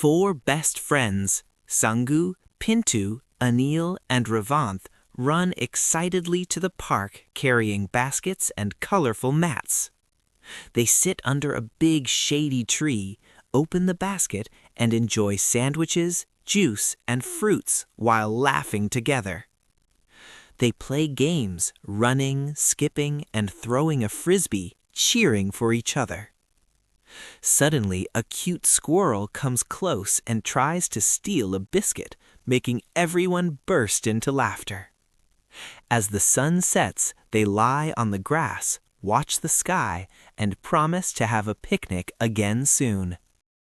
Four best friends, Sangu, Pintu, Anil, and Revanth, run excitedly to the park carrying baskets and colorful mats. They sit under a big shady tree, open the basket, and enjoy sandwiches, juice, and fruits while laughing together. They play games, running, skipping, and throwing a frisbee, cheering for each other. Suddenly, a cute squirrel comes close and tries to steal a biscuit, making everyone burst into laughter. As the sun sets, they lie on the grass, watch the sky, and promise to have a picnic again soon.